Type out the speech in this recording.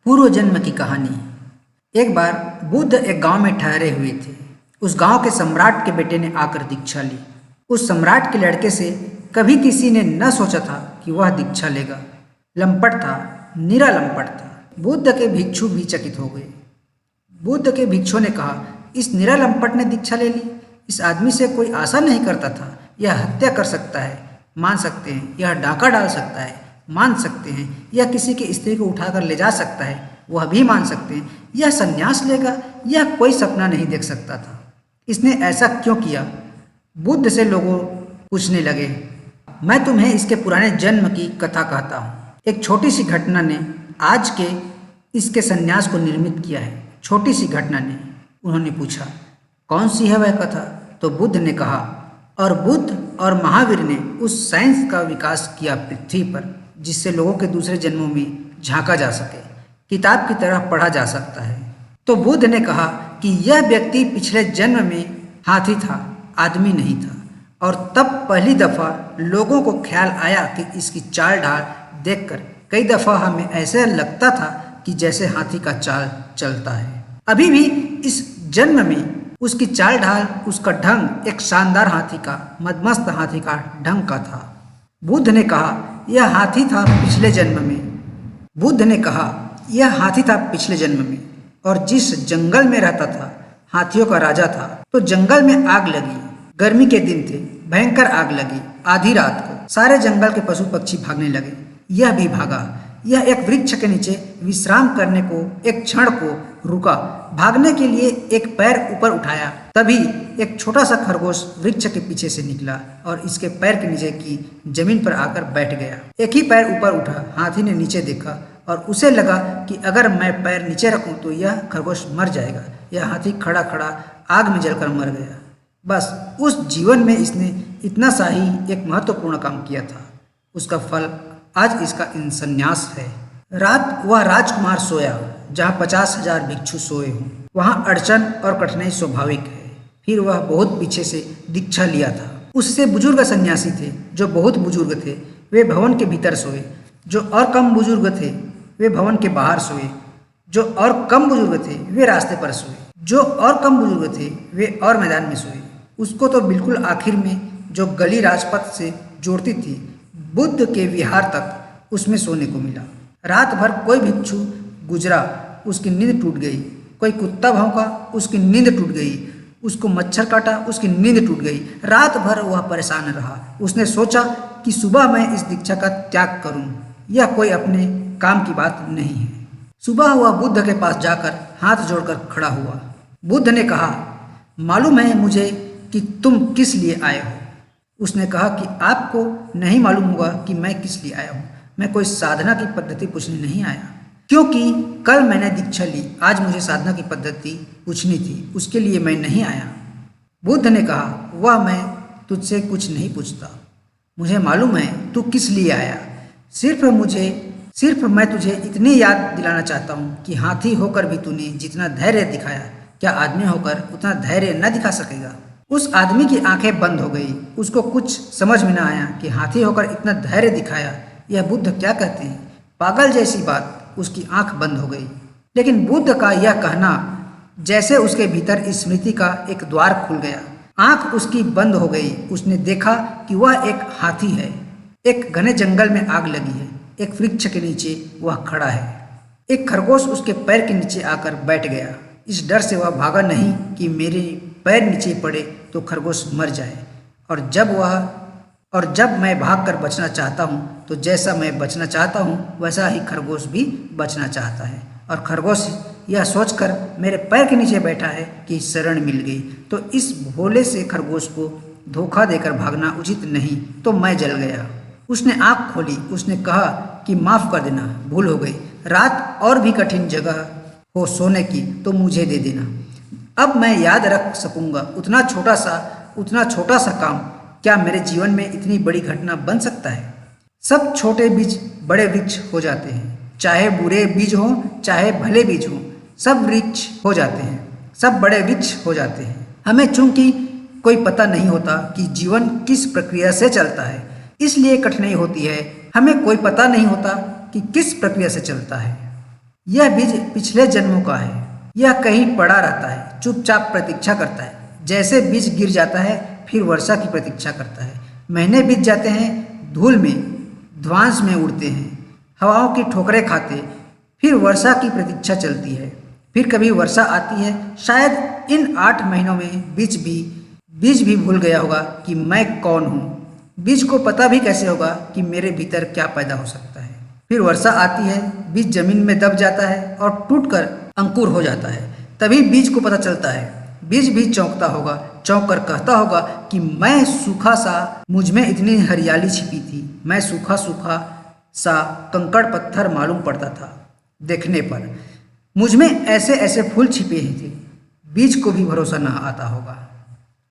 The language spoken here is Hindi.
पूर्व जन्म की कहानी। एक बार बुद्ध एक गांव में ठहरे हुए थे। उस गांव के सम्राट के बेटे ने आकर दीक्षा ली। उस सम्राट के लड़के से कभी किसी ने न सोचा था कि वह दीक्षा लेगा। लंपट था, निरा लंपट था। बुद्ध के भिक्षु भी चकित हो गए। बुद्ध के भिक्षु ने कहा, इस निरा लंपट ने दीक्षा ले ली। इस आदमी से कोई आशा नहीं करता था। यह हत्या कर सकता है, मान सकते हैं। यह डाका डाल सकता है, मान सकते हैं। यह किसी की स्त्री को उठाकर ले जा सकता है, वह भी मान सकते हैं। यह संन्यास लेगा, यह कोई सपना नहीं देख सकता था। इसने ऐसा क्यों किया? बुद्ध से लोगों पूछने लगे। मैं तुम्हें इसके पुराने जन्म की कथा कहता हूँ। एक छोटी सी घटना ने आज के इसके संन्यास को निर्मित किया है। छोटी सी घटना ने। उन्होंने पूछा, कौन सी है वह कथा? तो बुद्ध ने कहा, और बुद्ध और महावीर ने उस साइंस का विकास किया पृथ्वी पर, जिससे लोगों के दूसरे जन्मों में झांका जा सके, किताब की तरह पढ़ा जा सकता है। तो बुद्ध ने कहा कि यह व्यक्ति पिछले जन्म में हाथी था, आदमी नहीं था। और तब पहली दफा लोगों को ख्याल आया कि इसकी चाल ढाल देखकर कई दफा हमें ऐसे लगता था कि जैसे हाथी का चाल चलता है। अभी भी इस जन्म में उसकी चाल ढाल, उसका ढंग एक शानदार हाथी का, मदमस्त हाथी का ढंग का था। बुद्ध ने कहा, यह हाथी था पिछले जन्म में। बुद्ध ने कहा, यह हाथी था पिछले जन्म में, और जिस जंगल में रहता था, हाथियों का राजा था। तो जंगल में आग लगी। गर्मी के दिन थे, भयंकर आग लगी। आधी रात को सारे जंगल के पशु पक्षी भागने लगे। यह भी भागा। यह एक वृक्ष के नीचे विश्राम करने को, एक क्षण को रुका। भागने के लिए एक पैर ऊपर उठाया। तभी एक छोटा सा खरगोश वृक्ष के पीछे से निकला और इसके पैर के नीचे की जमीन पर आकर बैठ गया। एक ही पैर ऊपर उठा। हाथी ने नीचे देखा और उसे लगा कि अगर मैं पैर नीचे रखूं तो यह खरगोश मर जाएगा। यह हाथी खड़ा खड़ा आग में जलकर मर गया। बस उस जीवन में इसने इतना सा ही एक महत्वपूर्ण काम किया था। उसका फल आज इसका संन्यास है। रात वह राजकुमार सोया जहाँ 50,000 भिक्षु सोए हों। वहाँ अड़चन और कठिनाई स्वाभाविक है। फिर वह बहुत पीछे से दीक्षा लिया था। उससे बुजुर्ग सन्यासी थे जो बहुत बुजुर्ग थे, वे भवन के भीतर सोए। जो और कम बुजुर्ग थे वे भवन के बाहर सोए। जो और कम बुजुर्ग थे वे रास्ते पर सोए। जो और कम बुजुर्ग थे वे और मैदान में सोए। उसको तो बिल्कुल आखिर में, जो गली राजपथ से जोड़ती थी बुद्ध के विहार तक, उसमें सोने को मिला। रात भर कोई भिक्षु गुजरा, उसकी नींद टूट गई। कोई कुत्ता भौंका, उसकी नींद टूट गई। उसको मच्छर काटा, उसकी नींद टूट गई। रात भर वह परेशान रहा। उसने सोचा कि सुबह मैं इस दीक्षा का त्याग करूं। यह कोई अपने काम की बात नहीं है। सुबह वह बुद्ध के पास जाकर हाथ जोड़कर खड़ा हुआ। बुद्ध ने कहा, मालूम है मुझे कि तुम किस लिए आए हो? उसने कहा कि आपको नहीं मालूम होगा कि मैं किस लिए आया हूँ। मैं कोई साधना की पद्धति पूछने नहीं आया, क्योंकि कल मैंने दीक्षा ली। आज मुझे साधना की पद्धति पूछनी थी, उसके लिए मैं नहीं आया। बुद्ध ने कहा, वह मैं तुझसे कुछ नहीं पूछता। मुझे मालूम है तू किस लिए आया। सिर्फ मैं तुझे इतनी याद दिलाना चाहता हूँ कि हाथी होकर भी तूने जितना धैर्य दिखाया, क्या आदमी होकर उतना धैर्य न दिखा सकेगा? उस आदमी की आंखें बंद हो गई। उसको कुछ समझ में न आया कि हाथी होकर इतना धैर्य दिखाया, यह बुद्ध क्या कहते हैं? पागल जैसी बात। उसकी आंख बंद हो गई। लेकिन बुद्ध का यह कहना जैसे उसके भीतर स्मृति का एक द्वार खुल गया। आंख उसकी बंद हो गई। उसने देखा कि वह एक हाथी है। एक घने जंगल में आग लगी है। एक वृक्ष के नीचे वह खड़ा है। एक खरगोश उसके पैर के नीचे आकर बैठ गया। इस डर से वह भागा नहीं कि मेरे पैर नीचे पड़े तो खरगोश मर जाए। और जब मैं भागकर बचना चाहता हूँ तो जैसा मैं बचना चाहता हूँ वैसा ही खरगोश भी बचना चाहता है। और खरगोश यह सोचकर मेरे पैर के नीचे बैठा है कि शरण मिल गई। तो इस भोले से खरगोश को धोखा देकर भागना उचित नहीं। तो मैं जल गया। उसने आँख खोली। उसने कहा कि माफ़ कर देना, भूल हो गई। रात और भी कठिन जगह हो सोने की तो मुझे दे देना। अब मैं याद रख सकूंगा उतना छोटा सा काम। क्या मेरे जीवन में इतनी बड़ी घटना बन सकता है? सब छोटे बीज बड़े वृक्ष हो जाते हैं। चाहे बुरे बीज हों, चाहे भले बीज हों, सब वृक्ष हो जाते हैं, सब बड़े वृक्ष हो जाते हैं। हमें चूंकि कोई पता नहीं होता कि जीवन किस प्रक्रिया से चलता है, इसलिए कठिनाई होती है। हमें कोई पता नहीं होता कि किस प्रक्रिया से चलता है। यह बीज पिछले जन्मों का है। यह कहीं पड़ा रहता है, चुपचाप प्रतीक्षा करता है। जैसे बीज गिर जाता है, फिर वर्षा की प्रतीक्षा करता है। महीने बीत जाते हैं, धूल में, ध्वांस में उड़ते हैं, हवाओं की ठोकरें खाते। फिर वर्षा की प्रतीक्षा चलती है। फिर कभी वर्षा आती है। शायद इन 8 महीनों में बीज भी भूल गया होगा कि मैं कौन हूँ। बीज को पता भी कैसे होगा कि मेरे भीतर क्या पैदा हो सकता है। फिर वर्षा आती है, बीज जमीन में दब जाता है और टूटकर अंकुर हो जाता है। तभी बीज को पता चलता है। बीज भी चौंकता होगा, चौंक कर कहता होगा कि मैं सूखा सा, मुझ में इतनी हरियाली छिपी थी। मैं सूखा सूखा सा कंकड़ पत्थर मालूम पड़ता था देखने पर। मुझ में ऐसे ऐसे फूल छिपे ही थे। बीज को भी भरोसा न आता होगा।